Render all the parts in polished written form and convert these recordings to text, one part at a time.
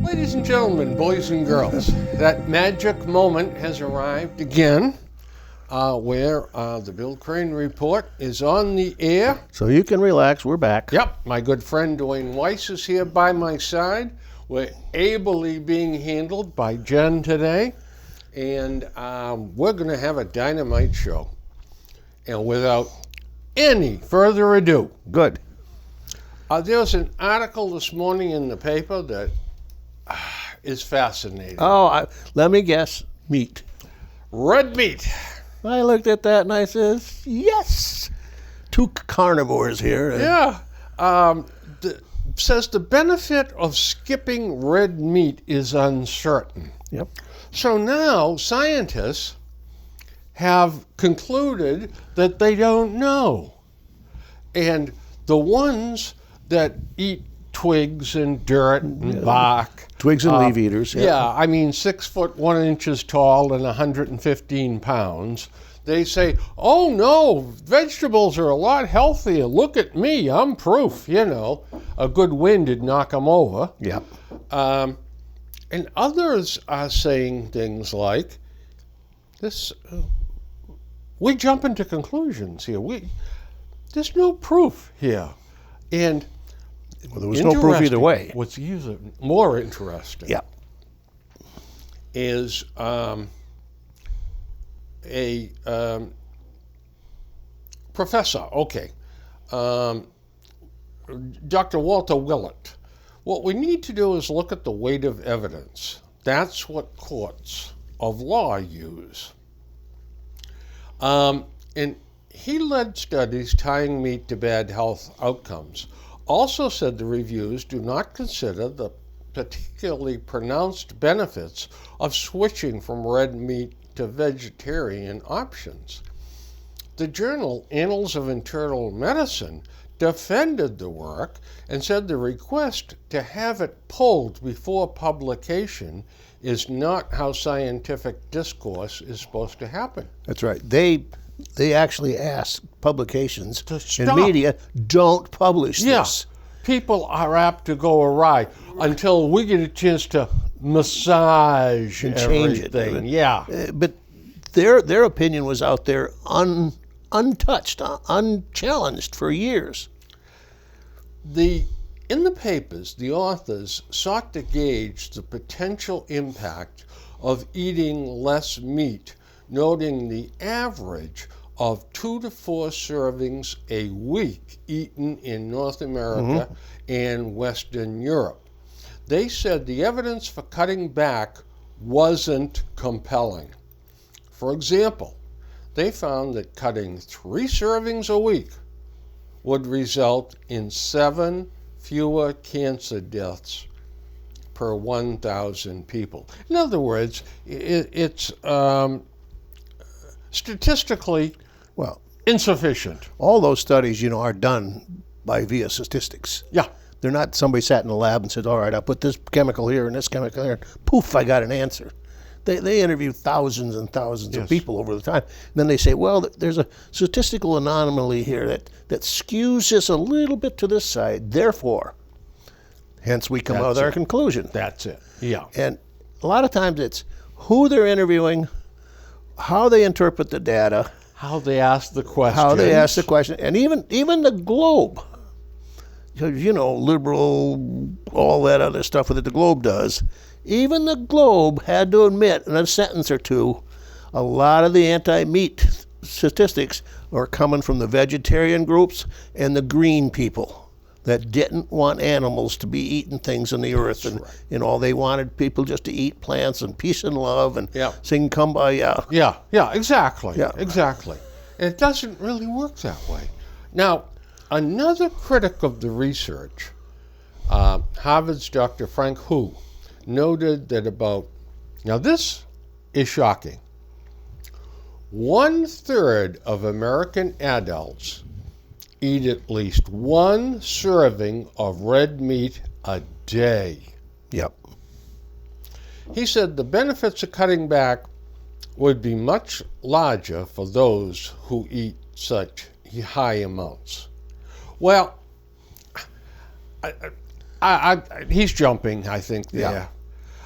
Ladies and gentlemen, boys and girls, that magic moment has arrived again, where the Bill Crane Report is on the air. So you can relax, we're back. Yep, my good friend Dwayne Weiss is here by my side. We're ably being handled by Jen today, and we're going to have a dynamite show. And without any further ado, Good. there's an article this morning in the paper that is fascinating. Oh, let me guess, meat. Red meat. I looked at that and I says, yes. Two carnivores here. Yeah. Says the benefit of skipping red meat is uncertain. Yep. So now scientists have concluded that they don't know. And the ones that eat twigs and dirt and bark. Twigs and leaf eaters. Yeah, I mean 6 foot 1 inches tall and 115 pounds. They say, oh no, vegetables are a lot healthier. Look at me, I'm proof. You know, a good wind would knock them over. Yep. And others are saying things like, this. We jump into conclusions here. There's no proof here. And Well, there was no proof either way. What's even more interesting Yeah. is a professor, Dr. Walter Willett. What we need to do is look at the weight of evidence. That's what courts of law use. And he led studies tying meat to bad health outcomes. Also said the reviews do not consider the particularly pronounced benefits of switching from red meat to vegetarian options. The journal Annals of Internal Medicine defended the work and said the request to have it pulled before publication is not how scientific discourse is supposed to happen. That's right. They actually asked publications To and stop. media, don't publish Yeah, this. people are apt to go awry until we get a chance to massage And change it. everything. Yeah. But their opinion was out there untouched, unchallenged for years. In the papers, the authors sought to gauge the potential impact of eating less meat, noting the average of 2 to 4 servings a week eaten in North America and Western Europe. They said the evidence for cutting back wasn't compelling. For example, they found that cutting 3 servings a week would result in 7 fewer cancer deaths per 1,000 people. In other words, it's statistically insufficient. All those studies, are done via statistics. Yeah. They're not somebody sat in a lab and said, all right, I'll put this chemical here and this chemical here. Poof, I got an answer. They interview thousands and thousands of people over the time. And then they say, well, there's a statistical anomaly here that skews this a little bit to this side. Therefore, hence we come out with our conclusion. That's it. Yeah. And a lot of times it's who they're interviewing, how they interpret the data, How they ask the question. and even the Globe. Liberal, all that other stuff that the Globe does. Even the Globe had to admit in a sentence or two, a lot of the anti-meat statistics are coming from the vegetarian groups and the green people that didn't want animals to be eating things on the earth. And all they wanted people just to eat plants and peace and love and sing Kumbaya. Yeah, exactly. Yeah. Exactly. And it doesn't really work that way. Now, another critic of the research, Harvard's Dr. Frank Hu, noted that now this is shocking, 1/3 of American adults eat at least 1 serving of red meat a day. Yep. He said the benefits of cutting back would be much larger for those who eat such high amounts. Well, he's jumping, I think, there.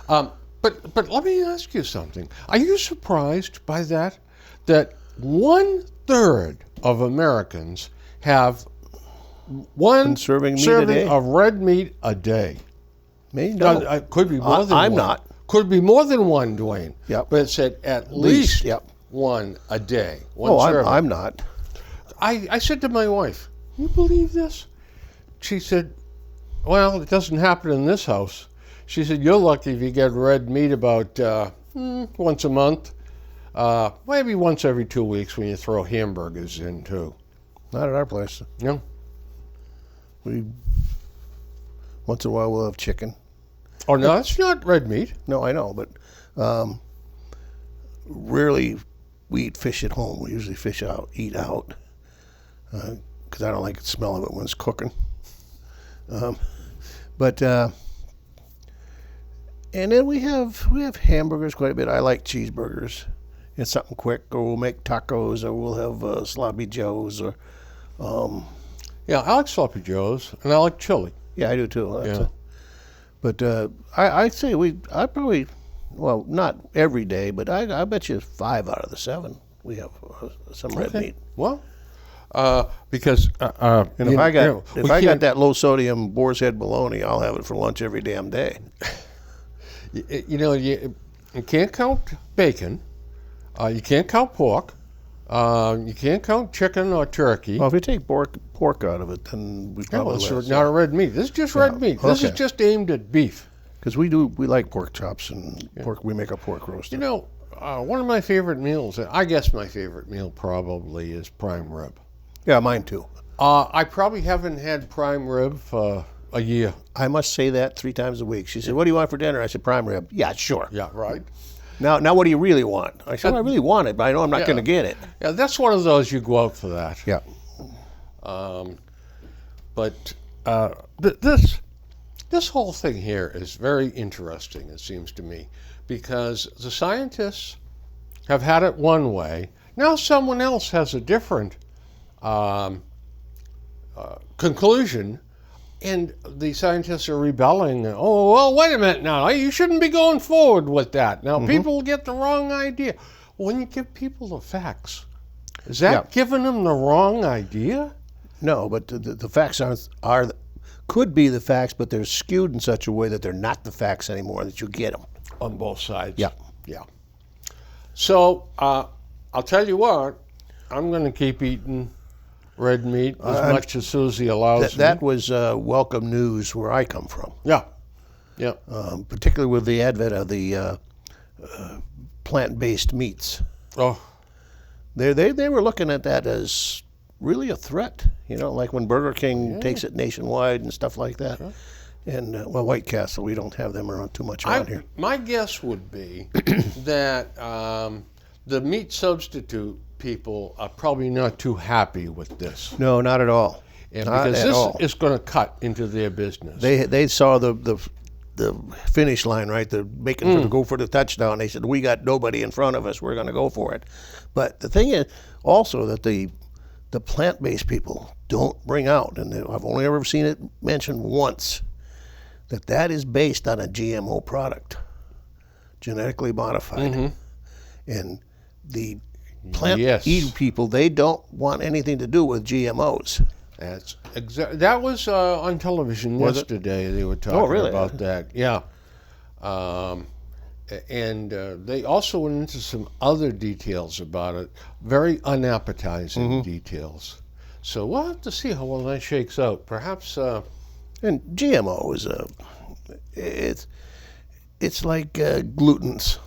Yeah. But let me ask you something. Are you surprised by that? That 1/3 of Americans have one serving of red meat a day. Me? No. Could be more than I'm one. not. Could be more than one, Dwayne. Yep. But it said at least Yep. one a day. I'm not. I said to my wife, "You believe this?" She said, "Well, it doesn't happen in this house." She said, "You're lucky if you get red meat about once a month, maybe once every 2 weeks when you throw hamburgers in too." Not at our place. Yeah. Once in a while we'll have chicken. Oh, no, it's not red meat. No, I know, but rarely we eat fish at home. We usually eat out, because I don't like the smell of it when it's cooking. And then we have hamburgers quite a bit. I like cheeseburgers. It's something quick, or we'll make tacos, or we'll have sloppy joes, or Yeah, I like sloppy joes, and I like chili. yeah, I do too. Yeah. But I'd say I probably, well, not every day, but I bet you 5 out of the 7 we have some red meat. Well, because And if I got that low sodium boar's head bologna, I'll have it for lunch every damn day. you can't count bacon, you can't count pork, you can't count chicken or turkey. Well, if you take pork out of it, then we probably it's not a red meat. This is just red meat. This is just aimed at beef. Because we like pork chops and pork. We make a pork roast. One of my favorite meals, I guess my favorite meal probably is prime rib. Yeah, mine too. I probably haven't had prime rib for a year. I must say that 3 times a week. She said, "What do you want for dinner?" I said, "Prime rib." Yeah, sure. Yeah, right. Now, what do you really want? I said, "I really want it, but I know I'm not going to get it." Yeah, that's one of those you go out for that. Yeah. This whole thing here is very interesting, it seems to me, because the scientists have had it one way. Now someone else has a different conclusion, and the scientists are rebelling. Oh, well, wait a minute now. You shouldn't be going forward with that. Now, people get the wrong idea. When you give people the facts, is that giving them the wrong idea? No, but the facts could be the facts, but they're skewed in such a way that they're not the facts anymore, that you get them. On both sides? Yeah. Yeah. So, I'll tell you what, I'm going to keep eating red meat as much as Susie allows me. That was welcome news where I come from. Yeah. Yeah. Particularly with the advent of the plant-based meats. Oh. They were looking at that as really a threat, like when Burger King takes it nationwide and stuff like that. Sure. And, White Castle, we don't have them around too much around here. My guess would be that the meat substitute people are probably not too happy with this. No, not at all. And because this is going to cut into their business. They saw the finish line, right? They're making to go for the touchdown. They said, "We got nobody in front of us. We're going to go for it." But the thing is also that the plant-based people don't bring out, and I've only ever seen it mentioned once, that is based on a GMO product, genetically modified. And the plant-eating people, they don't want anything to do with GMOs. That's that was on television yesterday. They were talking about that. Yeah. And they also went into some other details about it, very unappetizing details. So we'll have to see how well that shakes out. Perhaps. And GMO is it's like glutens.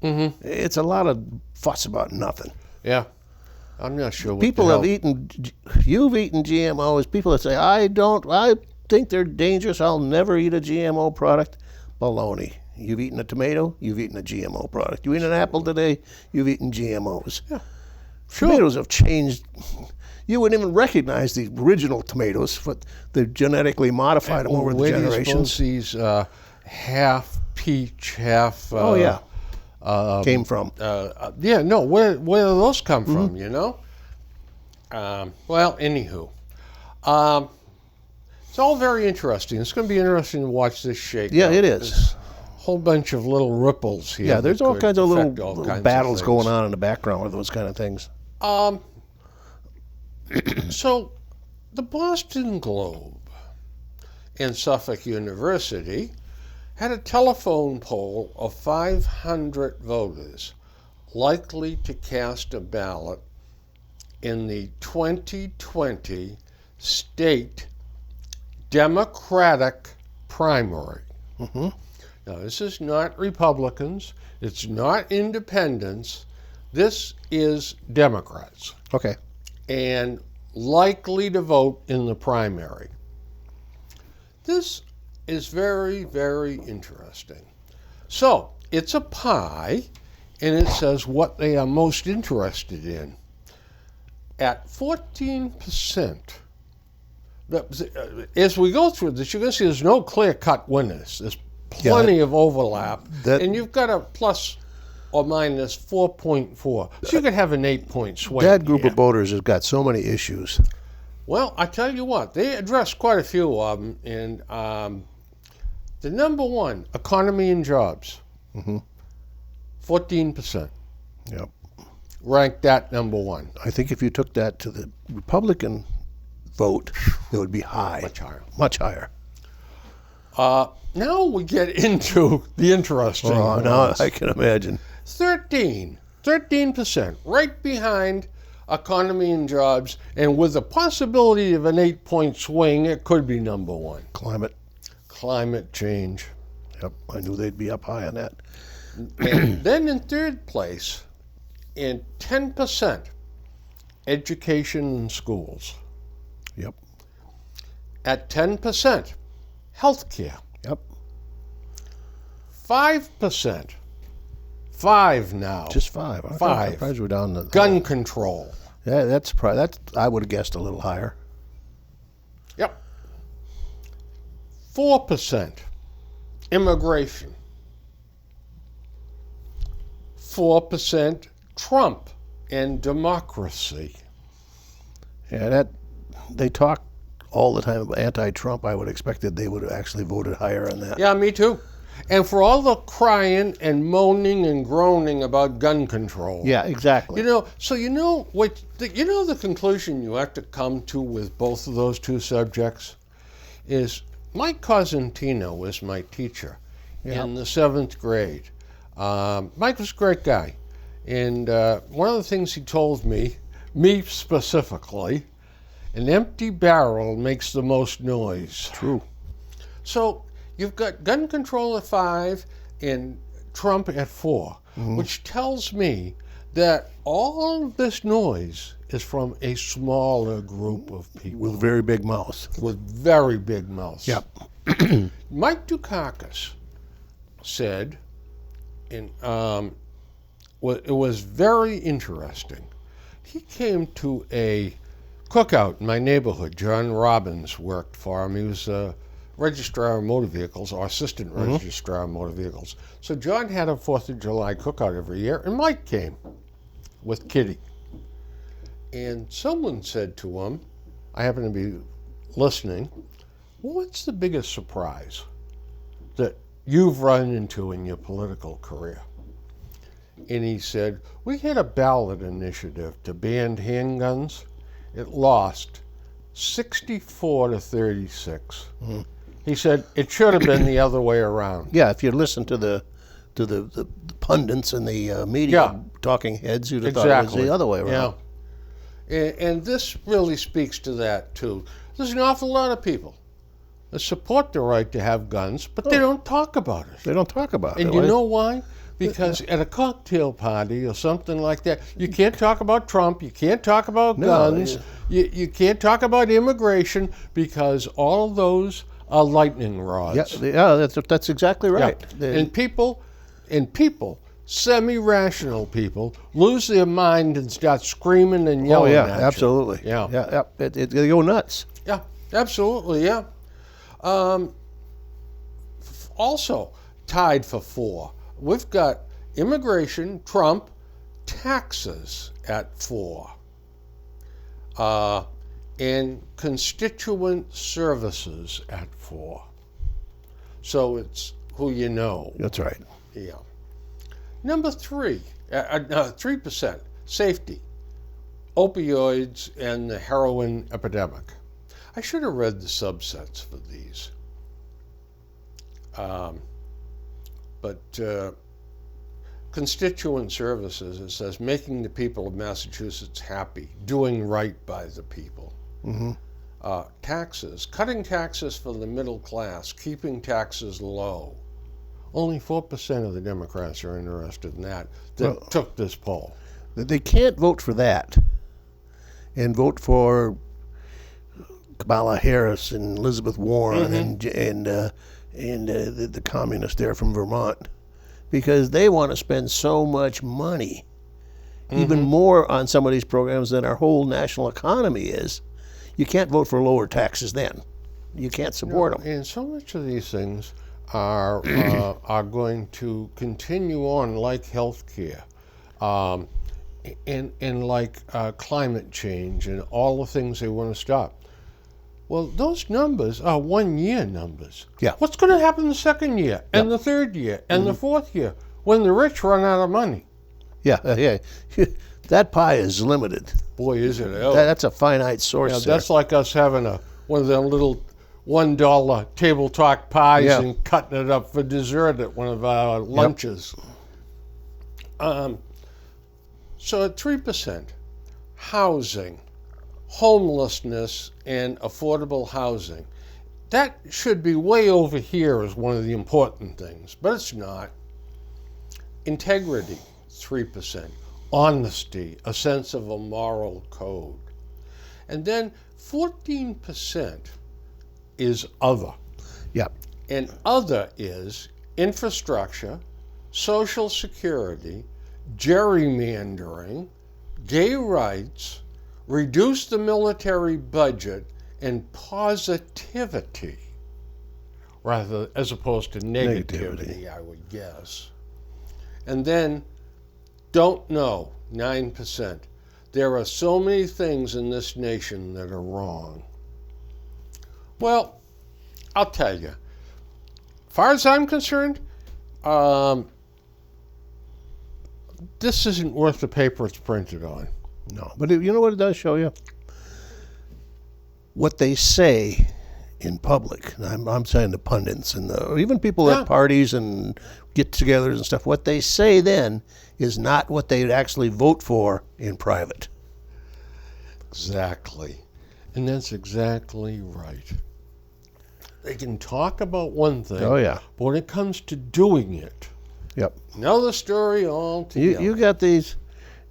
It's a lot of fuss about nothing. Yeah, I'm not sure. What people have eaten. You've eaten GMOs. People that say I think they're dangerous. I'll never eat a GMO product. Baloney. You've eaten a tomato, you've eaten a GMO product. You eat an apple today, you've eaten GMOs. Yeah. Sure. Tomatoes have changed. You wouldn't even recognize the original tomatoes, but they've genetically modified them over the generations. These half peach, half came from. Yeah, no, where do those come from, you know? Well, anywho. It's all very interesting. It's going to be interesting to watch this shake. Yeah, out. it is. There's a whole bunch of little ripples here. Yeah, there's all kinds of little kinds battles of going on in the background with those kind of things. So, the Boston Globe and Suffolk University had a telephone poll of 500 voters likely to cast a ballot in the 2020 state Democratic primary. Now, this is not Republicans. It's not independents. This is Democrats. Okay. And likely to vote in the primary. This is very, very interesting. So, it's a pie, and it says what they are most interested in. At 14%, as we go through this, you're going to see there's no clear-cut winners. There's plenty of overlap, and you've got a plus or minus 4.4. So you could have an 8-point swing. That group of voters has got so many issues. Well, I tell you what, they addressed quite a few of them. And the number one, economy and jobs, 14%. Yep. Ranked that number one. I think if you took that to the Republican vote, it would be high. Much higher. Much higher. Now we get into the interesting ones. Now I can imagine. 13%, right behind economy and jobs, and with the possibility of an 8-point swing, it could be number one. Climate change. Yep, I knew they'd be up high on that. And then in third place, in 10%, education and schools. Yep. At 10%, healthcare. Yep. 5%. 5 now. Just 5. I'm 5. surprised we're down to Gun control. Yeah, that's I would have guessed a little higher. Yep. 4%, immigration. 4%, Trump and democracy. Yeah, that they talk all the time about anti-Trump. I would have expected they would have actually voted higher on that. Yeah, me too. And for all the crying and moaning and groaning about gun control. Yeah, exactly. You know, so the conclusion you have to come to with both of those two subjects is Mike Cosentino was my teacher in the 7th grade. Mike was a great guy. And one of the things he told me specifically, an empty barrel makes the most noise. True. So you've got gun control at 5 and Trump at 4, which tells me that all of this noise is from a smaller group of people. With very big mouths. With very big mouths. Yep. Mike Dukakis said, it was very interesting. He came to a cookout in my neighborhood. John Robbins worked for him. He was a registrar of motor vehicles, or assistant registrar of motor vehicles. So John had a 4th of July cookout every year, and Mike came with Kitty. And someone said to him, I happen to be listening, well, what's the biggest surprise that you've run into in your political career? And he said, we had a ballot initiative to ban handguns. It lost 64 to 36. He said it should have been the other way around. Yeah, if you listen to the pundits and the media talking heads, you'd have thought it was the other way around. Yeah. And this really speaks to that, too. There's an awful lot of people that support the right to have guns, but they don't talk about it. They don't talk about it. And you know why? Because at a cocktail party or something like that, you can't talk about Trump, you can't talk about guns, you can't talk about immigration, because all of those are lightning rods. Yeah, that's exactly right. Yeah. And people, semi-rational people, lose their mind and start screaming and yelling at you. Absolutely. Yeah. They go nuts. Yeah, absolutely, yeah. Also, tied for 4, we've got Immigration, Trump. Taxes at 4. And constituent services at 4. So it's who you know. That's right. Yeah. Number 3, 3%, safety, opioids, and the heroin epidemic. I should have read the subsets for these. But constituent services, it says, making the people of Massachusetts happy, doing right by the people. Mm-hmm. Taxes, cutting taxes for the middle class, keeping taxes low. Only 4% of the Democrats are interested in that took this poll. They can't vote for that and vote for Kamala Harris and Elizabeth Warren and the communist there from Vermont, because they want to spend so much money, even more on some of these programs than our whole national economy is. You can't vote for lower taxes then. You can't support them. And so much of these things are going to continue on, like health care, and like climate change and all the things they want to stop. Well, those numbers are 1-year numbers. Yeah. What's going to happen the second year and the third year and the fourth year when the rich run out of money? Yeah. That pie is limited. Boy, is it. That's a finite source. Yeah, that's like us having one of them little $1 table talk pies and cutting it up for dessert at one of our lunches. So at 3%, housing, homelessness, and affordable housing. That should be way over here as one of the important things, but it's not. Integrity, 3%. Honesty, a sense of a moral code. And then 14% is other. Yep. And other is infrastructure, social security, gerrymandering, gay rights, reduce the military budget, and positivity, rather as opposed to negativity, I would guess. And then don't know, 9%. There are so many things in this nation that are wrong. Well, I'll tell you, as far as I'm concerned, this isn't worth the paper it's printed on. No, but you know what it does show you? What they say in public. And I'm saying the pundits and even people at parties and get-togethers and stuff. What they say then is not what they'd actually vote for in private. Exactly. And that's exactly right. They can talk about one thing, but when it comes to doing it, another story altogether. You got these.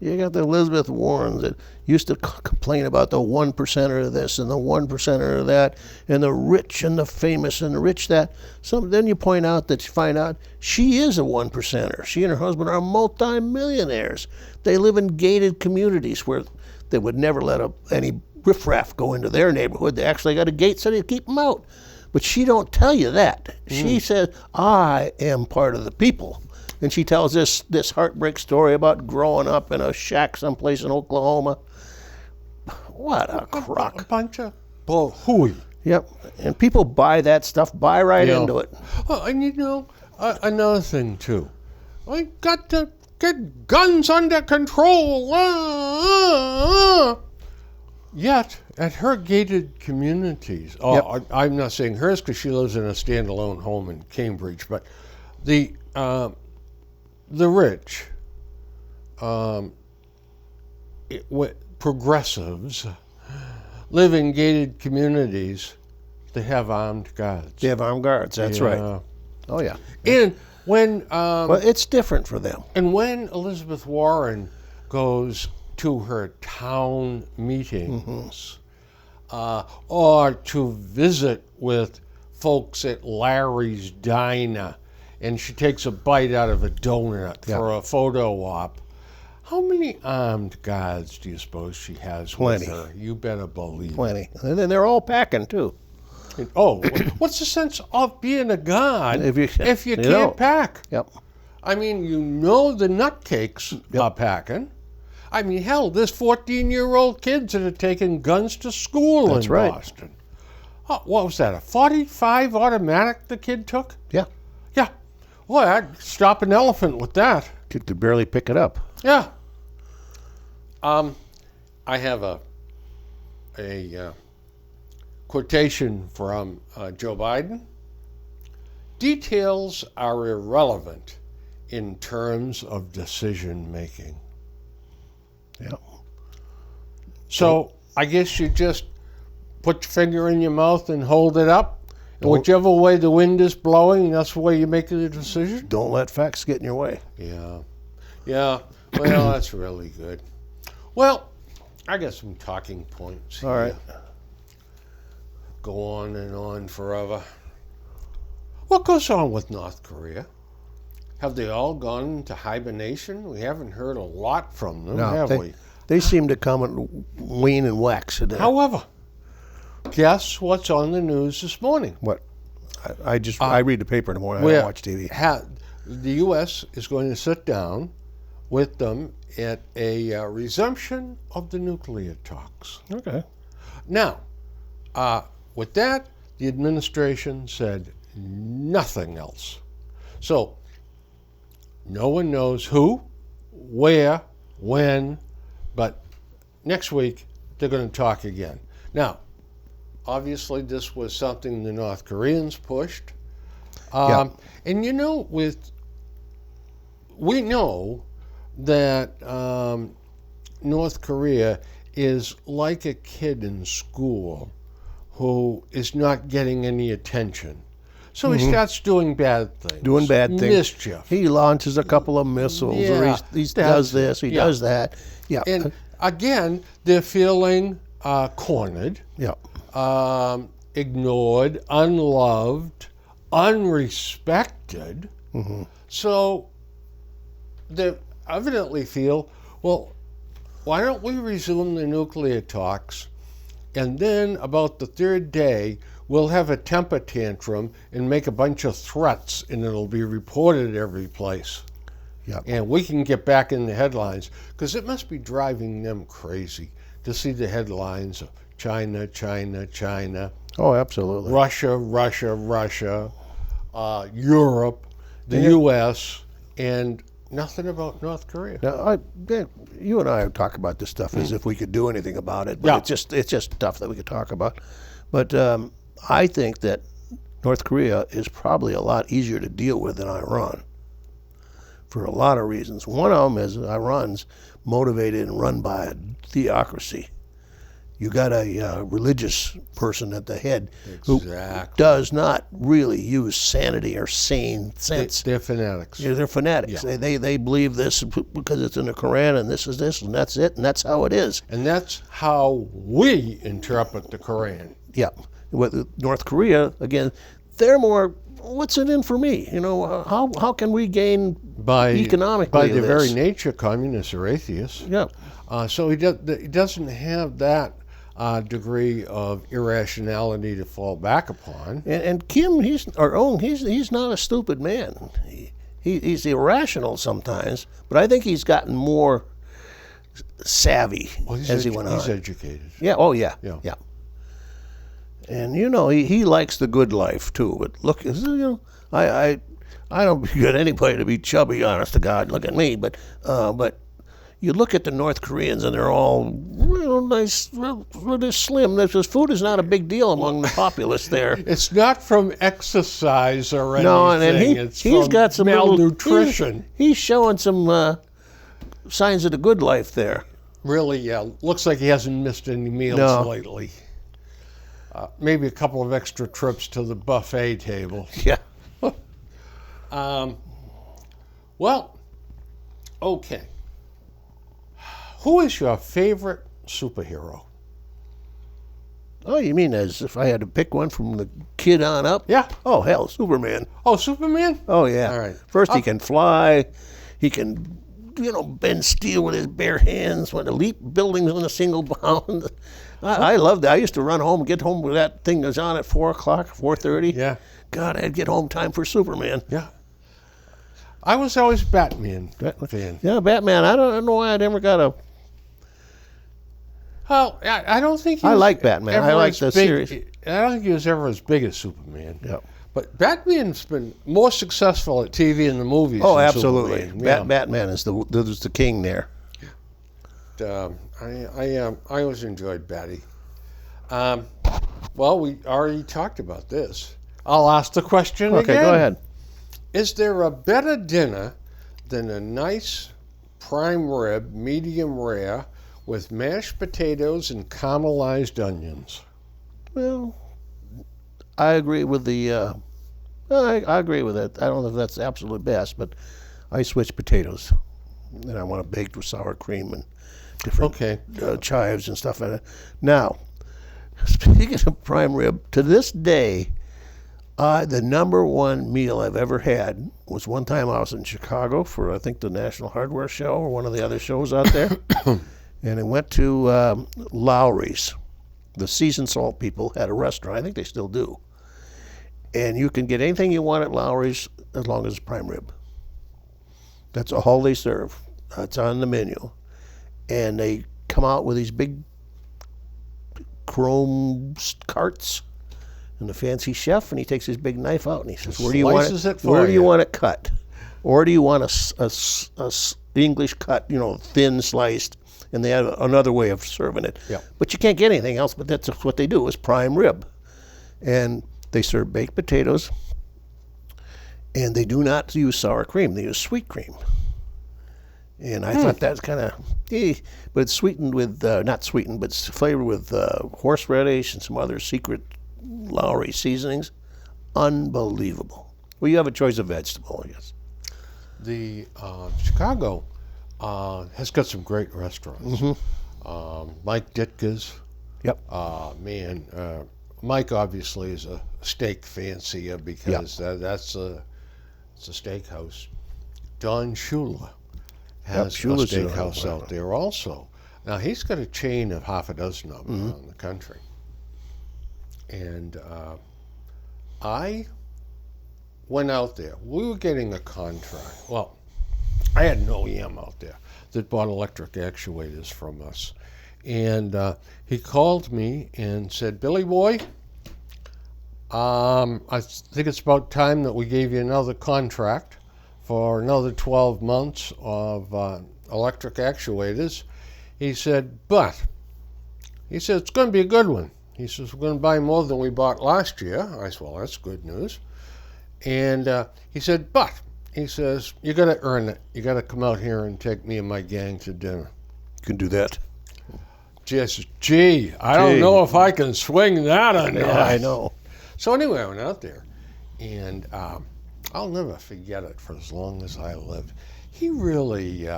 You got the Elizabeth Warrens that used to complain about the 1%er of this and the 1%er of that, and the rich and the famous and the rich that. Then you find out she is a 1%er. She and her husband are multi-millionaires. They live in gated communities where they would never let any riffraff go into their neighborhood. They actually got a gate so they keep them out. But she don't tell you that. She says, I am part of the people. And she tells this heartbreak story about growing up in a shack someplace in Oklahoma. What a crock. A bunch of hooey. Yep. And people buy that stuff, buy right into it. Well, and another thing, too. I got to get guns under control. Yet, at her gated communities, I'm not saying hers because she lives in a standalone home in Cambridge, but the rich, progressives, live in gated communities. They have armed guards. They have armed guards, that's right. Oh, yeah. And when... well, it's different for them. And when Elizabeth Warren goes to her town meetings, or to visit with folks at Larry's Diner, and she takes a bite out of a donut for a photo op. How many armed guards do you suppose she has with her? You better believe. Plenty. And then they're all packing, too. What's the sense of being a guard if you can't pack? Yep. I mean, you know the nutcakes are packing. I mean, hell, there's 14-year-old kids that are taking guns to school in Boston. Oh, what was that, a .45 automatic the kid took? Yeah. Yeah. Boy, I'd stop an elephant with that. Kid could barely pick it up. Yeah. I have a quotation from Joe Biden. Details are irrelevant in terms of decision making. Yeah. So I guess you just put your finger in your mouth and hold it up, and whichever way the wind is blowing, that's the way you make the decision. Don't let facts get in your way. Yeah. Yeah. Well, that's really good. Well, I got some talking points here. All right. Go on and on forever. What goes on with North Korea? Have they all gone into hibernation? We haven't heard a lot from them, have we? They seem to come and wane and wax today. However, guess what's on the news this morning? What? I read the paper in the morning. I don't watch TV. The U.S. is going to sit down with them at a resumption of the nuclear talks. Okay. Now, with that, the administration said nothing else. So, no one knows who, where, when, but next week they're going to talk again. Now, obviously this was something the North Koreans pushed. And you know, we know that North Korea is like a kid in school who is not getting any attention. So he starts doing bad things. Mischief. He launches a couple of missiles, or he does this, he does that. Yeah. And again, they're feeling cornered, ignored, unloved, unrespected. So they evidently feel, well, why don't we resume the nuclear talks, and then about the third day, we'll have a temper tantrum and make a bunch of threats, and it'll be reported every place. Yep. And we can get back in the headlines, because it must be driving them crazy to see the headlines of China, China, China. Oh, absolutely. Russia, Russia, Russia, Europe, the U.S., and nothing about North Korea. Now, you and I talk about this stuff as if we could do anything about it, but it's just stuff that we could talk about. But I think that North Korea is probably a lot easier to deal with than Iran for a lot of reasons. One of them is Iran's motivated and run by a theocracy. You got a religious person at the head who does not really use sanity or sane sense. They're fanatics. Yeah, they're fanatics. Yeah. They believe this because it's in the Quran, and this is this, and that's it, and that's how it is. And that's how we interpret the Quran. Yeah. With North Korea, again, they're more, what's it in for me? You know, how can we gain economically? By their very nature, communists are atheists. Yeah. So he doesn't have that degree of irrationality to fall back upon. And Kim, he's not a stupid man. He's irrational sometimes, but I think he's gotten more savvy as he went on. He's educated. Yeah. Oh yeah. Yeah. And you know, he likes the good life too. But look, you know, I don't get anybody to be chubby, honest to God. Look at me, but you look at the North Koreans and they're all real nice, they're slim. This food is not a big deal among the populace there. It's not from exercise or anything. No, and he's got some malnutrition. He's showing some signs of the good life there. Really, yeah. Looks like he hasn't missed any meals lately. Maybe a couple of extra trips to the buffet table. Yeah. Well, okay. Who is your favorite superhero? Oh, you mean as if I had to pick one from the kid on up? Yeah. Oh, hell, Superman. Oh, Superman? Oh, yeah. All right. First, he can fly. He can, bend steel with his bare hands, when to leap buildings in a single bound. I loved it. I used to run home, get home when that thing was on at 4 o'clock, 4:30. Yeah. God, I'd get home time for Superman. Yeah. I was always Batman fan. Yeah, Batman. I don't know why I never got a. Well, I don't think he I was like Batman. I ever like as the big- series. I don't think he was ever as big as Superman. Yeah. But Batman's been more successful at TV and the movies. Oh, than absolutely. Superman. Yeah. Batman is the king there. I always enjoyed Batty. Well, we already talked about this. I'll ask the question Okay, again. go ahead. Is there a better dinner than a nice prime rib, medium rare, with mashed potatoes and caramelized onions? Well, I agree with the. I agree with it. I don't know if that's the absolute best, but I switch potatoes, and I want it baked with sour cream and different chives and stuff. Now, speaking of prime rib, to this day, the number one meal I've ever had was one time I was in Chicago for, I think, the National Hardware Show or one of the other shows out there. And I went to Lowry's. The seasoned salt people had a restaurant. I think they still do. And you can get anything you want at Lowry's as long as it's prime rib. That's all they serve. It's on the menu. And they come out with these big chrome carts. And the fancy chef, and he takes his big knife out and he says, "Where do you want it? Where do you want it cut? Or do you want a English cut, thin sliced?" And they have another way of serving it. Yeah. But you can't get anything else. But that's what they do is prime rib, and they serve baked potatoes. And they do not use sour cream; they use sweet cream. And I thought that's kind of, but it's sweetened with not sweetened, but it's flavored with horseradish and some other secret Lowry seasonings. Unbelievable. Well, you have a choice of vegetable, I guess. The Chicago has got some great restaurants. Mike Ditka's. Yep. Mike obviously is a steak fancier because it's a steakhouse. Don Shula has a Shula's steakhouse out there also. Now he's got a chain of half a dozen of them around the country. And I went out there. We were getting a contract. Well, I had an OEM out there that bought electric actuators from us. And he called me and said, "Billy boy, I think it's about time that we gave you another contract for another 12 months of electric actuators." He said, it's going to be a good one. He says, "We're going to buy more than we bought last year." I said, "Well, that's good news." And he said, he says, "You got to earn it. You got to come out here and take me and my gang to dinner." You can do that. I don't know if I can swing that or not. Yeah, I know. So anyway, I went out there, and I'll never forget it for as long as I live. He really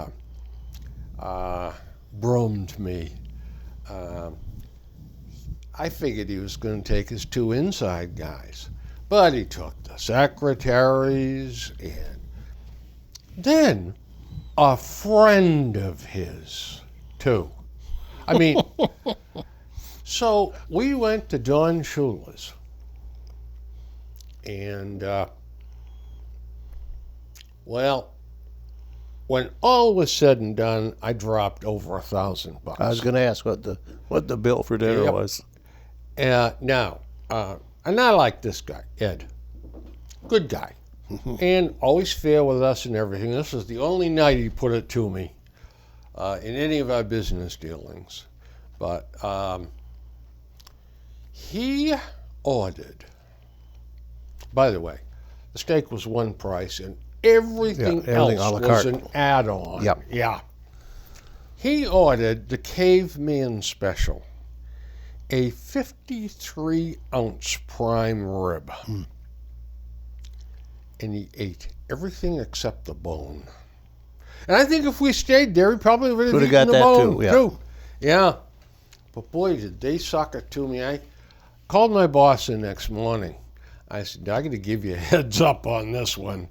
broomed me. I figured he was going to take his two inside guys, but he took the secretaries and then a friend of his, too. I mean, so we went to Don Shula's, and, when all was said and done, I dropped over $1,000. I was going to ask what the bill for dinner was. Now, and I like this guy, Ed. Good guy. And always fair with us and everything. This was the only night he put it to me in any of our business dealings. But he ordered, by the way, the steak was one price and everything else was an add-on. Yep. Yeah. He ordered the Caveman Special, a 53-ounce prime rib. And he ate everything except the bone. And I think if we stayed there, he probably would have got eaten the that bone too. Yeah. But boy, did they suck it to me. I called my boss the next morning. I said, "I got to give you a heads up on this one."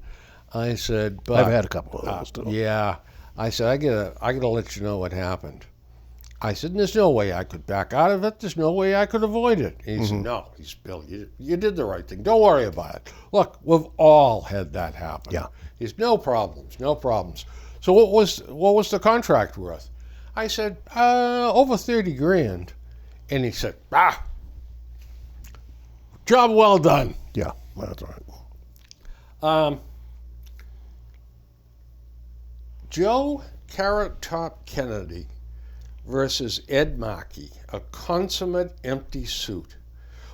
I said, "But I've had a couple of those too." Yeah. I said, I gotta let you know what happened." I said, there's no way I could back out of it. There's no way I could avoid it. And he said, no. He said, Bill, you did the right thing. Don't worry about it. Look, we've all had that happen. Yeah. He said, no problems, no problems. So what was the contract worth? I said, over 30 grand. And he said, job well done. Yeah, that's all right. Joe Carrot Top Kennedy versus Ed Markey, a consummate empty suit.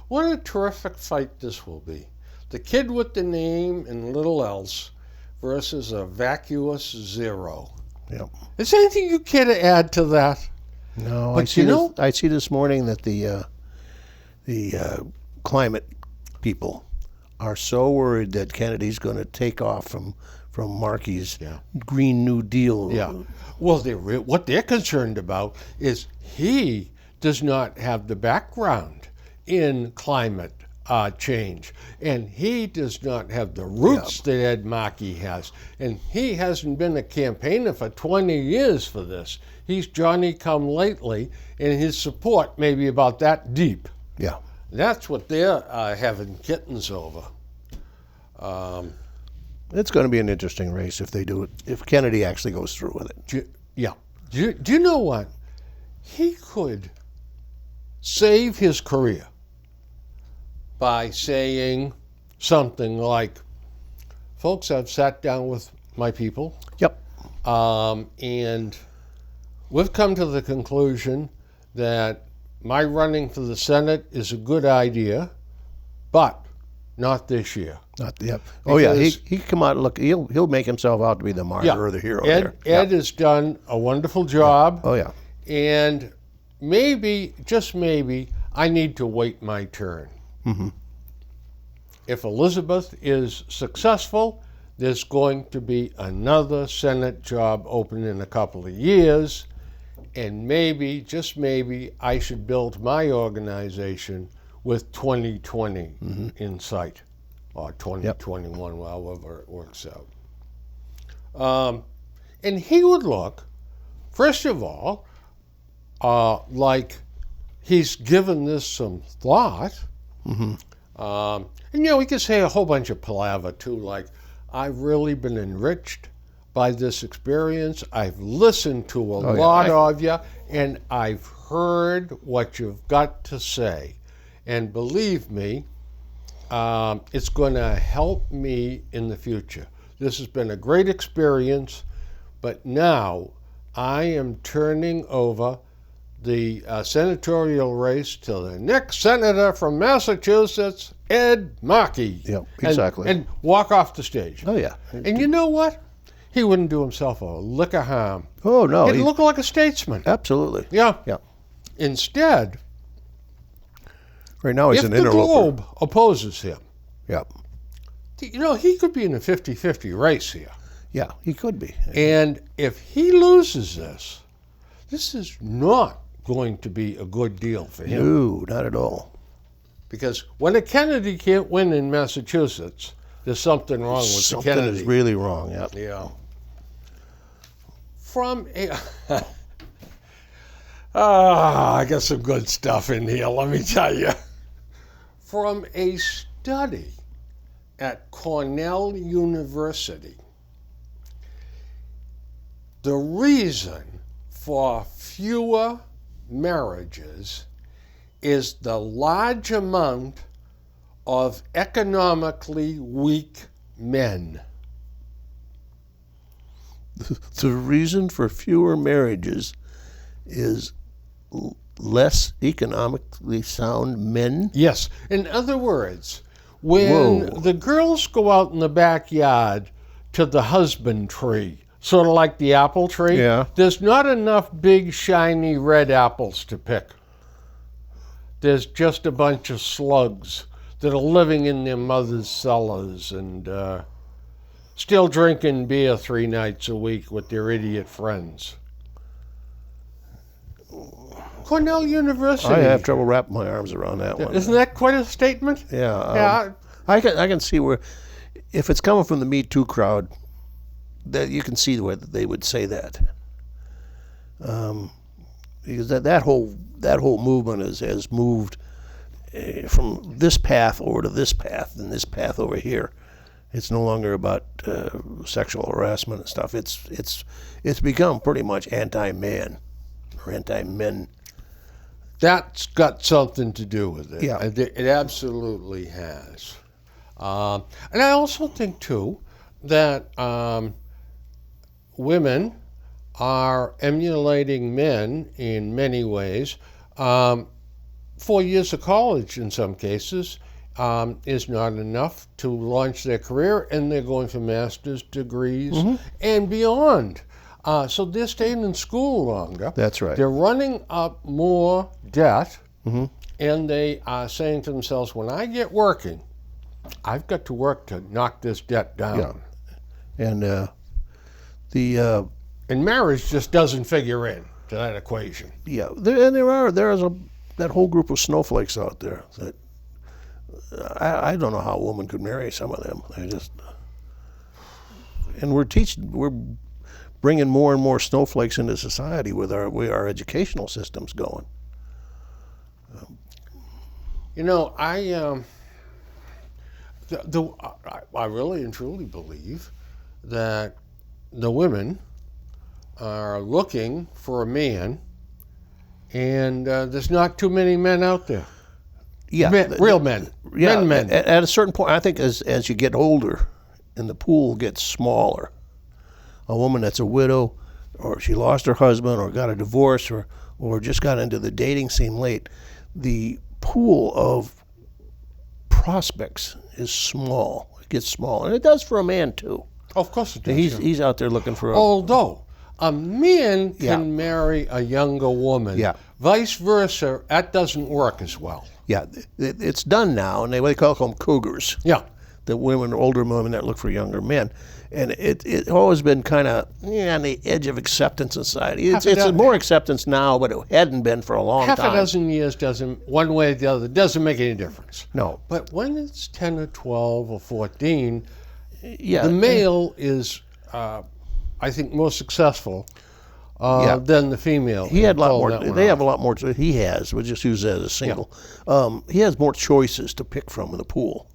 What a terrific fight this will be. The kid with the name and little else versus a vacuous zero. Yep. Is there anything you care to add to that? No, But I see this morning that the climate people are so worried that Kennedy's going to take off from Markey's Green New Deal. Yeah. Well, what they're concerned about is he does not have the background in climate change, and he does not have the roots that Ed Markey has, and he hasn't been a campaigner for 20 years for this. He's Johnny come lately, and his support may be about that deep. Yeah. That's what they're having kittens over. It's going to be an interesting race if they do it, if Kennedy actually goes through with it. Do you know what? He could save his career by saying something like, folks, I've sat down with my people. Yep. And we've come to the conclusion that my running for the Senate is a good idea, but not this year. Oh yeah, he come out and look. He'll make himself out to be the martyr or the hero. Ed has done a wonderful job. Oh yeah. And maybe, just maybe, I need to wait my turn. Mm-hmm. If Elizabeth is successful, there's going to be another Senate job open in a couple of years, and maybe, just maybe, I should build my organization with 2020 in sight, or 2021, however it works out. And he would look, first of all, like he's given this some thought. And he could say a whole bunch of palaver too, like, I've really been enriched by this experience. I've listened to a lot of you, and I've heard what you've got to say. And believe me, it's going to help me in the future. This has been a great experience, but now I am turning over the senatorial race to the next senator from Massachusetts, Ed Markey. Yep, exactly. And walk off the stage. Oh, yeah. And you know what? He wouldn't do himself a lick of harm. Oh, no. He'd look like a statesman. Absolutely. Yeah. Yeah. Instead, right now he's if an the interloper. Globe opposes him, Yep. he could be in a 50-50 race here. Yeah, he could be. And if he loses this is not going to be a good deal for him. No, not at all. Because when a Kennedy can't win in Massachusetts, there's something wrong with the Kennedy. Something is really wrong, yeah. Yeah. From a... I got some good stuff in here, let me tell you. From a study at Cornell University, the reason for fewer marriages is the large amount of economically weak men. The reason for fewer marriages is less economically sound men? Yes. In other words, when the girls go out in the backyard to the husband tree, sort of like the apple tree, there's not enough big, shiny red apples to pick. There's just a bunch of slugs that are living in their mother's cellars and still drinking beer 3 nights a week with their idiot friends. Cornell University. I have trouble wrapping my arms around that one. Isn't that quite a statement? Yeah. I can see where, if it's coming from the Me Too crowd, that you can see where they would say that. because that whole movement has moved from this path over to this path and this path over here. It's no longer about sexual harassment and stuff. It's become pretty much anti-man or anti-men. That's got something to do with it. Yeah. It absolutely has. And I also think, too, that women are emulating men in many ways. 4 years of college, in some cases, is not enough to launch their career, and they're going for master's degrees and beyond. So they're staying in school longer. That's right. They're running up more debt, and they are saying to themselves, when I get working, I've got to work to knock this debt down. Yeah. And marriage just doesn't figure in to that equation. Yeah, there's that whole group of snowflakes out there that I don't know how a woman could marry some of them. And we're bringing more and more snowflakes into society with our educational systems going. I really and truly believe that the women are looking for a man, and there's not too many men out there. Yeah, real men. Yeah, men. At a certain point, I think as you get older, and the pool gets smaller, a woman that's a widow, or she lost her husband, or got a divorce, or just got into the dating scene late, the pool of prospects is small. It gets small, and it does for a man too. Of course it does. He's out there looking for Although a man can marry a younger woman, vice versa, that doesn't work as well. Yeah, it's done now, and they call them cougars. Yeah. The women, older women that look for younger men. And it's always been kind of on the edge of acceptance in society. It's more acceptance now, but it hadn't been for a long time. Half a dozen years doesn't, one way or the other, doesn't make any difference. No. But when it's 10 or 12 or 14, the male is, I think, more successful than the female. He had a lot more. They have a lot more. He has. We'll just use that as a single. Yeah. He has more choices to pick from in the pool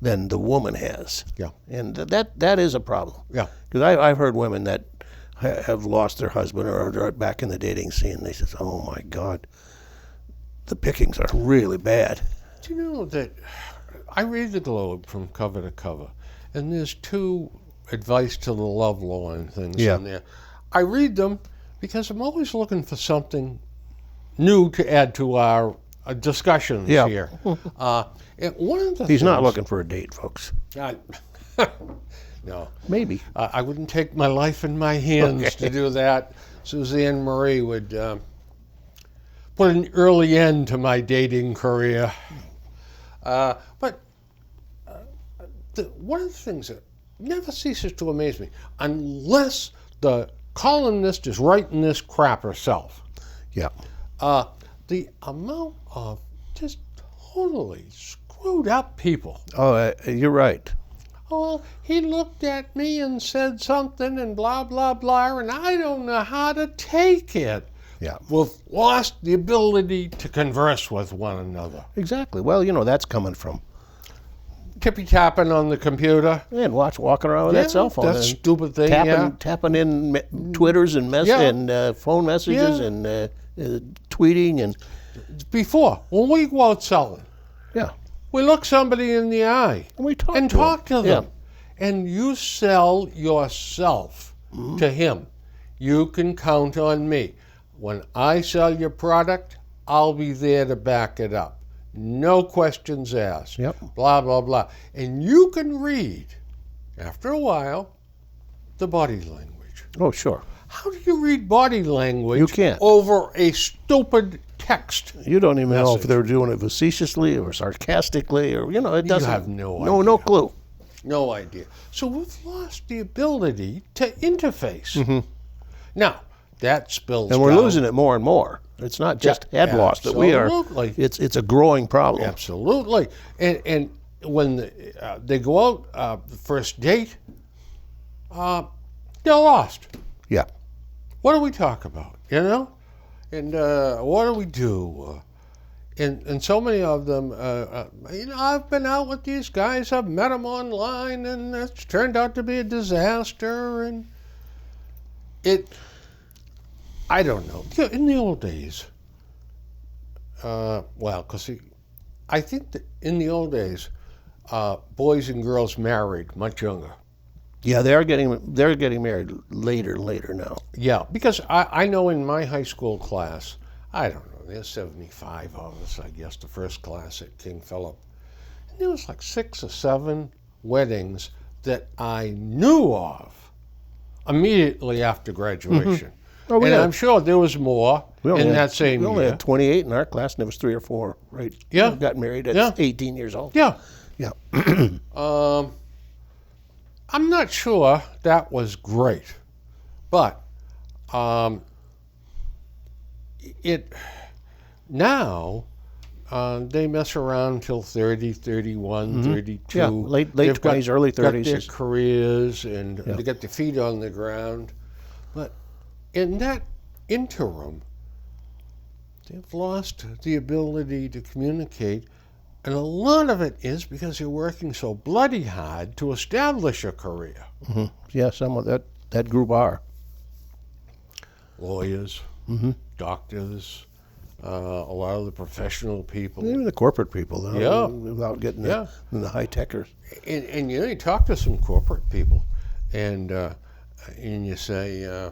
than the woman has. Yeah. And that is a problem. Yeah. Because I've heard women that have lost their husband or are back in the dating scene. They say, "Oh my God, the pickings are really bad." Do you know that I read the Globe from cover to cover, and there's 2 advice to the lovelorn things in there. I read them because I'm always looking for something new to add to our discussions here. And one of the He's not looking for a date, folks. No. Maybe. I wouldn't take my life in my hands to do that. Suzanne Marie would put an early end to my dating career. But one of the things that never ceases to amaze me, unless the columnist is writing this crap herself. Yeah. The amount of just totally screwed up people. Oh, you're right. Oh, well, he looked at me and said something and blah, blah, blah, and I don't know how to take it. Yeah. We've lost the ability to converse with one another. Exactly. Well, that's coming from Tippy-tapping on the computer. And walking around with that cell phone. That stupid thing, tapping in Twitters and phone messages and tweeting. And before, when we go out selling, we look somebody in the eye and we talk to them. And you sell yourself to him. You can count on me. When I sell your product, I'll be there to back it up. No questions asked. Yep. Blah, blah, blah. And you can read, after a while, the body language. Oh, sure. How do you read body language You can't. over a stupid text? You don't even know if they're doing it facetiously or sarcastically or, it doesn't. You have no idea. No clue. No idea. So we've lost the ability to interface. Now, that spills And we're down. losing it more and more. It's not just had lost it. We are. It's a growing problem. Absolutely. And when they go out the first date, they're lost. Yeah. What do we talk about? And what do we do? And so many of them, I've been out with these guys, I've met them online, and it's turned out to be a disaster. And I don't know. In the old days, because I think that in the old days, boys and girls married much younger. Yeah, they're getting married later now. Yeah, because I know in my high school class, I don't know, there's 75 of us, I guess, the first class at King Philip. And there was like 6 or 7 weddings that I knew of immediately after graduation. Oh, and I'm sure there was more in that same year. We only had 28 in our class, and there was 3 or 4, right? Yeah. Got married at 18 years old. Yeah. Yeah. I'm not sure that was great, but now they mess around till 30, 31, 32. Yeah, late 20s, early 30s. Got their careers and they got their feet on the ground. But in that interim, they've lost the ability to communicate. And a lot of it is because you're working so bloody hard to establish a career. Mm-hmm. Yeah, some of that group are. Lawyers, doctors, a lot of the professional people. Even the corporate people, though, without getting the high-techers. And you talk to some corporate people, and you say,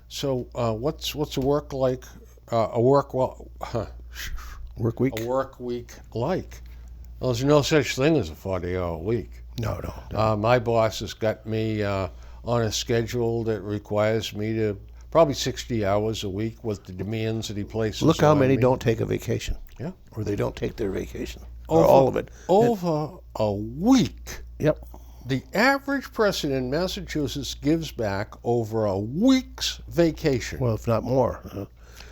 so what's a work like? Work week? A work week like? Well, there's no such thing as a 40-hour week. No. My boss has got me on a schedule that requires me to probably 60 hours a week with the demands that he places on me. Look how many don't take a vacation. Yeah. Or they don't take their vacation. Or all of it. Over a week. Yep. The average person in Massachusetts gives back over a week's vacation. Well, if not more.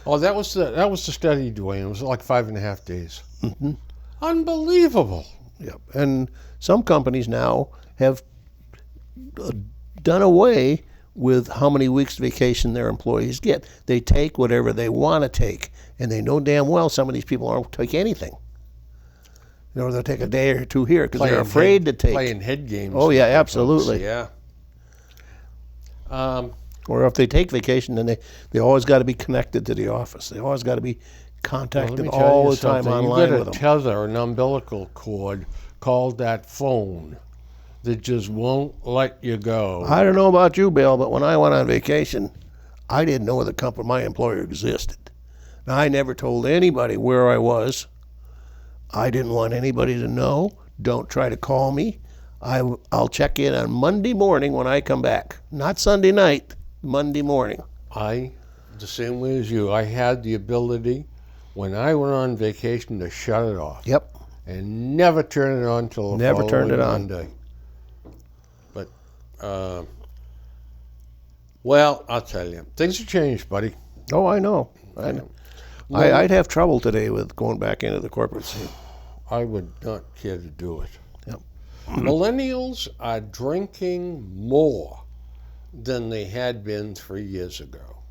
Oh, that was the study, Dwayne. It was like 5.5 days. Mm-hmm. Unbelievable. Yep. And some companies now have done away with how many weeks vacation their employees get. They take whatever they want to take, and they know damn well some of these people aren't take anything. They'll take a day or two here because they're afraid to take. Playing head games. Oh, yeah, absolutely. Folks. Yeah. Or if they take vacation, then they always got to be connected to the office. They always got to be contacted all the time online with them. You get a tether, an umbilical cord called that phone that just won't let you go. I don't know about you, Bill, but when I went on vacation, I didn't know my employer existed. Now, I never told anybody where I was. I didn't want anybody to know. Don't try to call me. I'll check in on Monday morning when I come back. Not Sunday night, Monday morning. The same way as you, I had the ability when I went on vacation to shut it off. Yep. And never turn it on till the following Monday. But, well, I'll tell you, things have changed, buddy. Oh, I know. I'd have trouble today with going back into the corporate scene. I would not care to do it. Yep. Millennials are drinking more than they had been 3 years ago.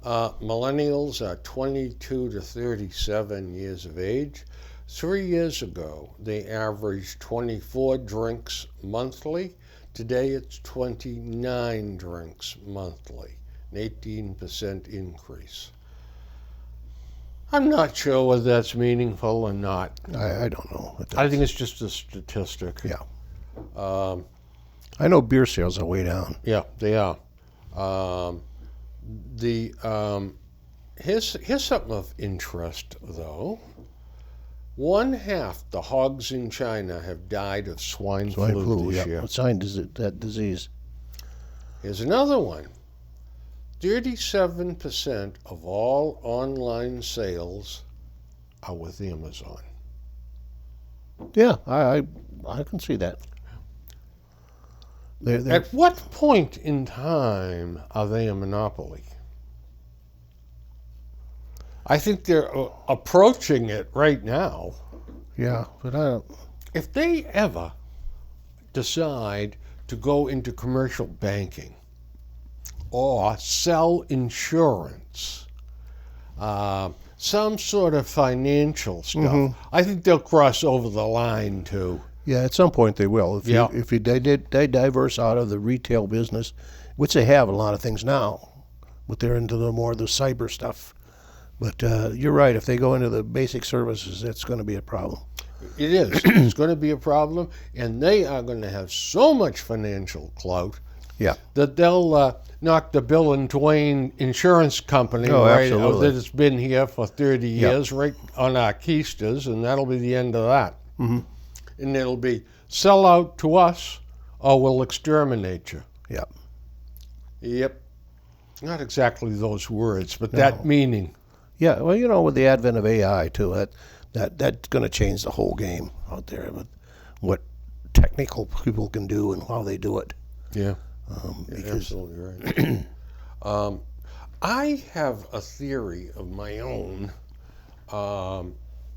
Millennials are 22 to 37 years of age. 3 years ago, they averaged 24 drinks monthly. Today, it's 29 drinks monthly, an 18% increase. I'm not sure whether that's meaningful or not. I don't know. I think it's just a statistic. Yeah. I know beer sales are way down. Yeah, they are. Here's something of interest, though. 1/2 the hogs in China have died of swine flu this year. What sign is it, that disease? Here's another one. 37% of all online sales are with Amazon. Yeah, I can see that. At what point in time are they a monopoly? I think they're approaching it right now. Yeah, but I don't. If they ever decide to go into commercial banking or sell insurance, some sort of financial stuff. Mm-hmm. I think they'll cross over the line too. Yeah, at some point they will. If they diverse out of the retail business, which they have a lot of things now, but they're into the more the cyber stuff. But you're right. If they go into the basic services, it's going to be a problem. It is. It's going to be a problem, and they are going to have so much financial clout that they'll knock the Bill and Dwayne Insurance Company absolutely. That's been here for 30 years right on our keisters, and that'll be the end of that. Mm-hmm. And it'll be sell out to us or we'll exterminate you. Yep. Yep. Not exactly those words, but that meaning. Yeah, well, with the advent of AI too, that's going to change the whole game out there. With what technical people can do and how they do it. Yeah, you're absolutely right. I have a theory of my own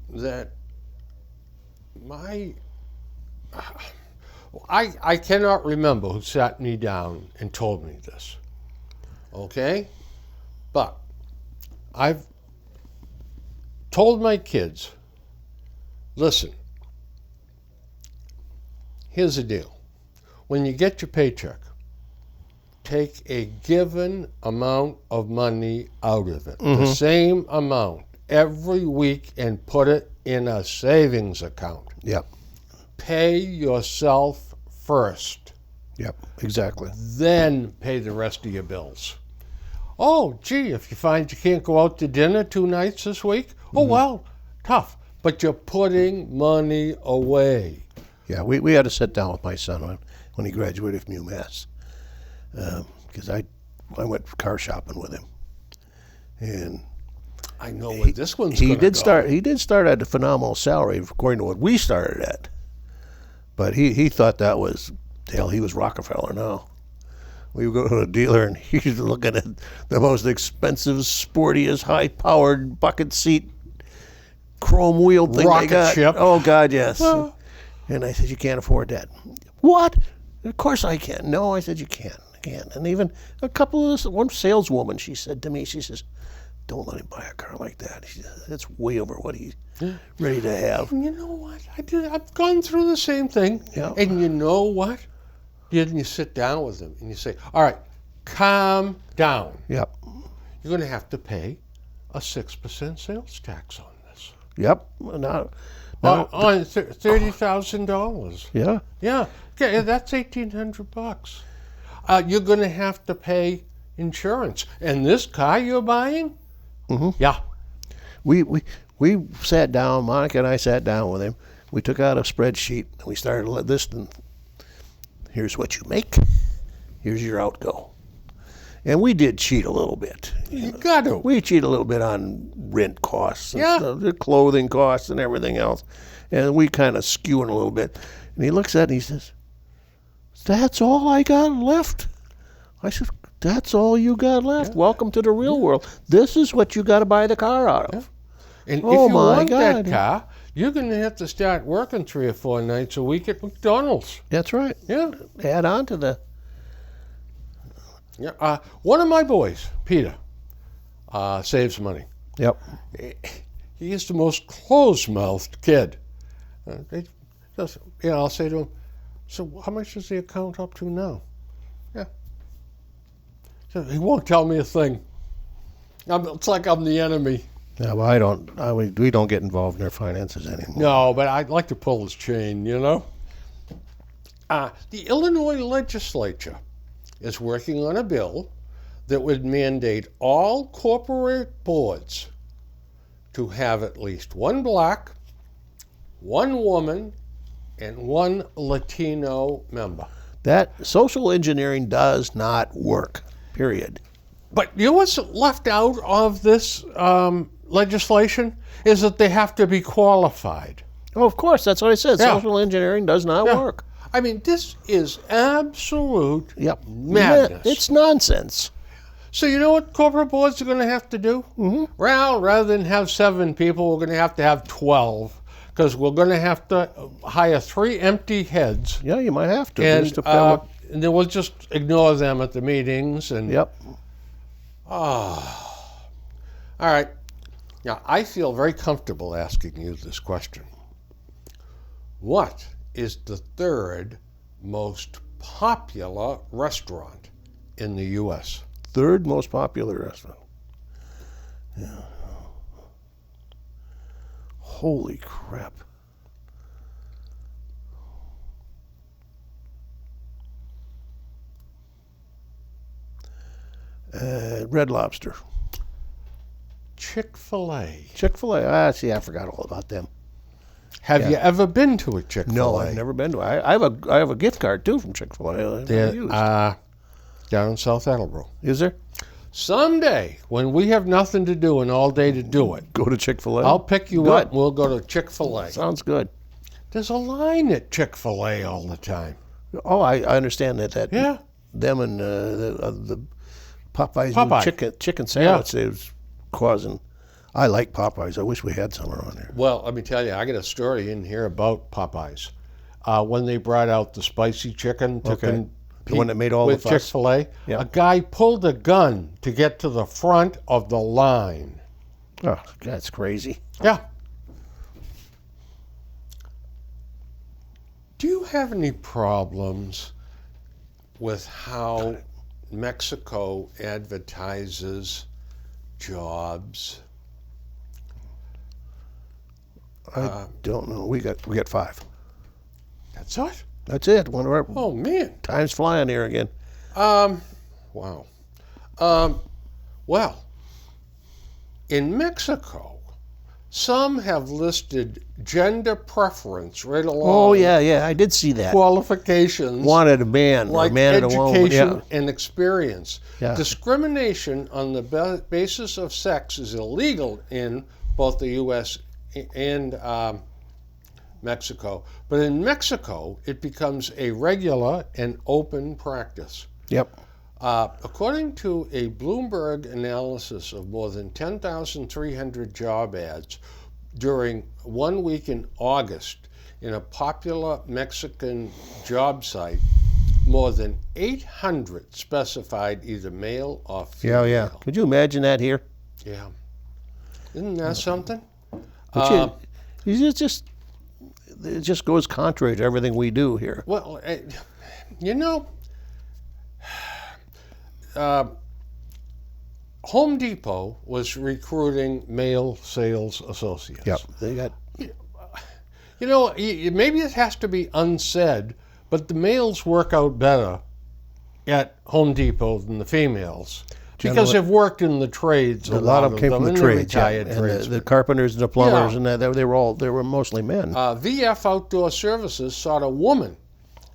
that I cannot remember who sat me down and told me this. Okay? But I've told my kids, listen, here's the deal. When you get your paycheck, take a given amount of money out of it, the same amount every week, and put it in a savings account. Yep. Pay yourself first. Yep, exactly. Then pay the rest of your bills. Oh, gee, if you find you can't go out to dinner 2 nights this week, oh, well, tough. But you're putting money away. Yeah, we had to sit down with my son when he graduated from UMass, because I went car shopping with him, and I know where this one's going to go. He did start at a phenomenal salary according to what we started at, but he thought that was hell. He was Rockefeller now. We would go to a dealer and he's looking at the most expensive, sportiest, high-powered bucket seat, chrome-wheeled thing rocket they got. ship. Oh God, yes. And I said, you can't afford that. What? Of course I can. No, I said, you can't. And even one saleswoman, she said to me, she says, don't let him buy a car like that. She says, that's way over what he's ready to have. And you know what? I've gone through the same thing. Yeah. And you know what? Then you sit down with them and you say, all right, calm down. Yep. You're going to have to pay a 6% sales tax on this. Yep. On $30,000. Yeah. Yeah. Okay, that's $1,800. You're going to have to pay insurance. And this car you're buying? Mm-hmm. Yeah. We sat down, Monica and I sat down with him. We took out a spreadsheet and we started listing, here's what you make, here's your outgo. And we did cheat a little bit. You got to. We cheat a little bit on rent costs and stuff, the clothing costs and everything else. And we kind of skewing a little bit. And he looks at it and he says, that's all I got left? I said, that's all you got left. Welcome to the real world. This is what you got to buy the car out of. And if you want that car, you're going to have to start working 3 or 4 nights a week at McDonald's. That's right. Yeah. Add on to the... Yeah. One of my boys, Peter, saves money. Yep. He is the most closed-mouthed kid. I'll say to him, so how much is the account up to now? Yeah. So he won't tell me a thing. It's like I'm the enemy. Yeah, well, we don't get involved in their finances anymore. No, but I'd like to pull his chain, you know? The Illinois legislature is working on a bill that would mandate all corporate boards to have at least 1 black, 1 woman, and 1 Latino member. That social engineering does not work, period. But you know what's left out of this legislation is that they have to be qualified. Oh, of course, that's what I said. Yeah. Social engineering does not work. I mean, this is absolute Yep. madness. It's nonsense. So you know what corporate boards are going to have to do? Mm-hmm. Well, rather than have 7 people, we're going to have 12. Because we're going to have to hire 3 empty heads. Yeah, you might have to. And, just to fill it. and then we'll just ignore them at the meetings. And Yep. all right. Now, I feel very comfortable asking you this question. What is the third most popular restaurant in the U.S.? Third most popular restaurant. Yeah. Holy crap. Red Lobster. Chick-fil-A. Chick-fil-A. See, I forgot all about them. Have you ever been to a Chick-fil-A? No, I've never been to it. I have a gift card, too, from Chick-fil-A. Down in South Attleboro. Is there? Someday, when we have nothing to do and all day to do it, Go to Chick-fil-A? I'll pick you Good. up and we'll go to Chick-fil-A. Sounds good. There's a line at Chick-fil-A all the time. Oh, I understand that. Yeah. Them and the Popeyes Popeye. new chicken sandwich it was causing. I like Popeyes. I wish we had some around here. Well, let me tell you, I got a story in here about Popeyes. When they brought out the spicy chicken to compete The one that made all the with fuss. Chick-fil-A, Yeah. a guy pulled a gun to get to the front of the line. Oh, that's crazy. Yeah. Do you have any problems with how Mexico advertises jobs? I don't know. We got 5. That's it? That's it. One of our Oh, man. time's flying here again. Wow. Well, in Mexico, some have listed gender preference right along. Oh yeah, I did see that. Qualifications Wanted a man, like or a man and a woman. education Yeah. and experience. Yeah. Discrimination on the basis of sex is illegal in both the U.S. and Mexico. But in Mexico, it becomes a regular and open practice. Yep. According to a Bloomberg analysis of more than 10,300 job ads during 1 week in August in a popular Mexican job site, more than 800 specified either male or female. Yeah. Could you imagine that here? Yeah. Isn't that something? But it just goes contrary to everything we do here. Well, you know, Home Depot was recruiting male sales associates. Yep. They got. You know, maybe it has to be unsaid, but the males work out better at Home Depot than the females because they've worked in the trades. A lot of them came from the and trades. Yeah. retired trades. And the carpenters and the plumbers and that they were mostly men. VF Outdoor Services sought a woman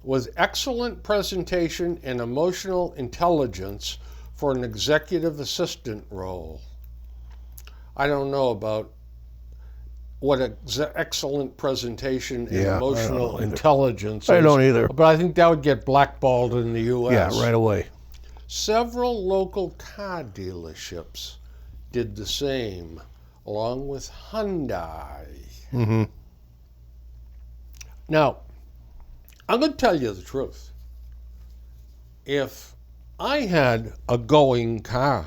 with excellent presentation and emotional intelligence for an executive assistant role. I don't know about what excellent presentation and emotional intelligence is. I don't either. But I think that would get blackballed in the U.S. Yeah, right away. Several local car dealerships did the same, along with Hyundai. Mm-hmm. Now, I'm going to tell you the truth. If I had a going car,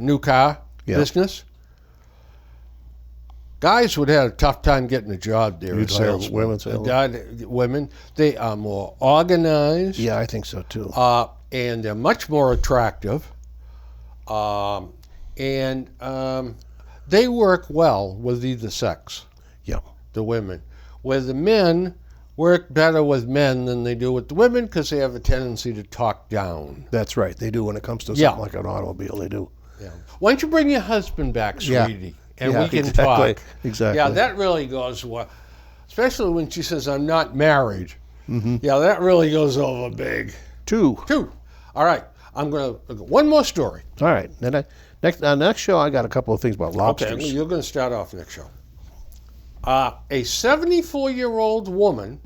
new car business, guys would have a tough time getting a job there. You'd hire women, they are more organized. Yeah, I think so too. And they're much more attractive. And they work well with either sex. Yeah. The women. Where the men work better with men than they do with the women because they have a tendency to talk down. That's right. They do when it comes to something like an automobile. They do. Yeah. Why don't you bring your husband back, sweetie, and we can talk. Exactly. Yeah, that really goes well, especially when she says, I'm not married. Mm-hmm. Yeah, that really goes over big. Two. All right. I'm going to one more story. All right. Then next show, I got a couple of things about lobsters. Okay, you're going to start off next show. A 74-year-old woman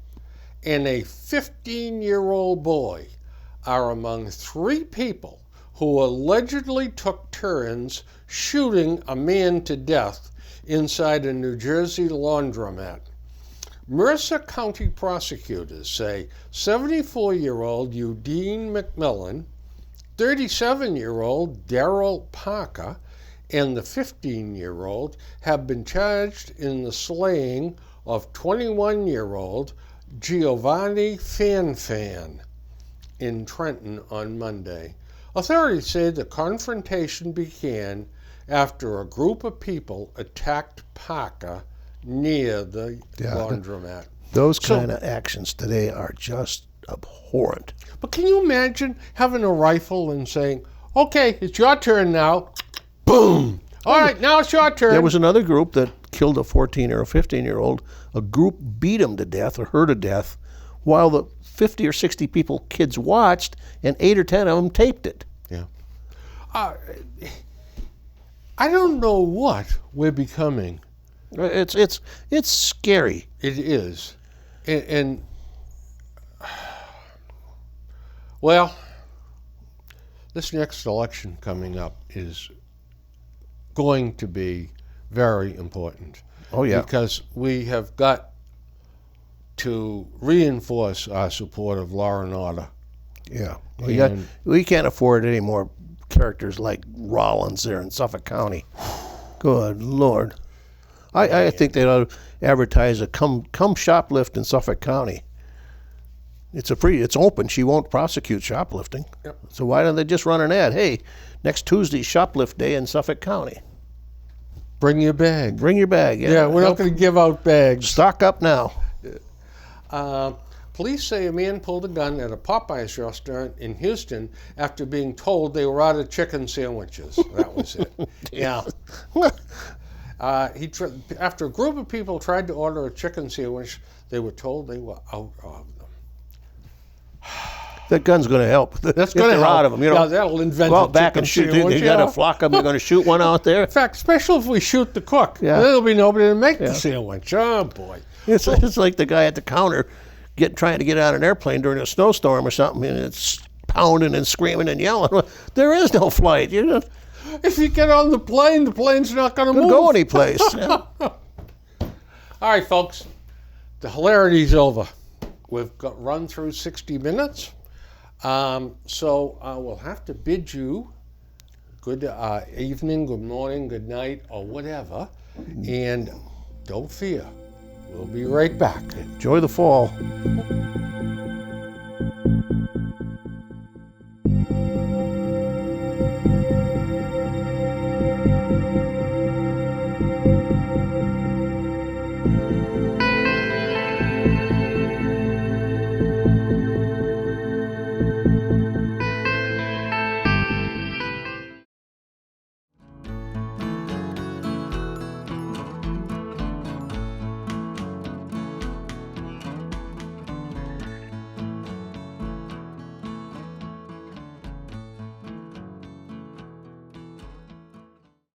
and a 15-year-old boy are among 3 people who allegedly took turns shooting a man to death inside a New Jersey laundromat. Mercer County prosecutors say 74-year-old Eugene McMillan, 37-year-old Darrell Parker, and the 15-year-old have been charged in the slaying of 21-year-old Giovanni Fanfan in Trenton on Monday. Authorities say the confrontation began after a group of people attacked Parker near the laundromat. Those kind of actions today are just abhorrent. But can you imagine having a rifle and saying, okay, it's your turn now. Boom. All right, now it's your turn. There was another group that killed a 14 or a 15-year-old. A group beat him to death or her to death while the 50 or 60 kids watched, and 8 or 10 of them taped it. Yeah. I don't know what we're becoming. It's scary. It is. And well, this next election coming up is going to be very important. Oh, yeah. Because we have got to reinforce our support of law and order. Yeah. We can't afford any more characters like Rollins there in Suffolk County. Good Lord. I think they ought to advertise a come shoplift in Suffolk County. It's open. She won't prosecute shoplifting. Yep. So why don't they just run an ad? Hey, next Tuesday, shoplift day in Suffolk County. Bring your bag. Bring your bag. Yeah, we're not going to give out bags. Stock up now. Police say a man pulled a gun at a Popeyes restaurant in Houston after being told they were out of chicken sandwiches. That was it. Yeah. After a group of people tried to order a chicken sandwich, they were told they were out of them. That gun's going to help. That's going to help. Out of them, Yeah, that'll invent go a out back chicken and shoot. sandwich, You got a flock of them. You're going to shoot one out there. In fact, especially if we shoot the cook, there'll be nobody to make the sandwich. Oh boy! It's like the guy at the counter trying to get out of an airplane during a snowstorm or something, and it's pounding and screaming and yelling. There is no flight. If you get on the plane's not going to move. Go anyplace. Yeah. All right, folks, the hilarity's over. We've run through 60 minutes, so we'll have to bid you good evening, good morning, good night, or whatever, and don't fear. We'll be right back. Enjoy the fall.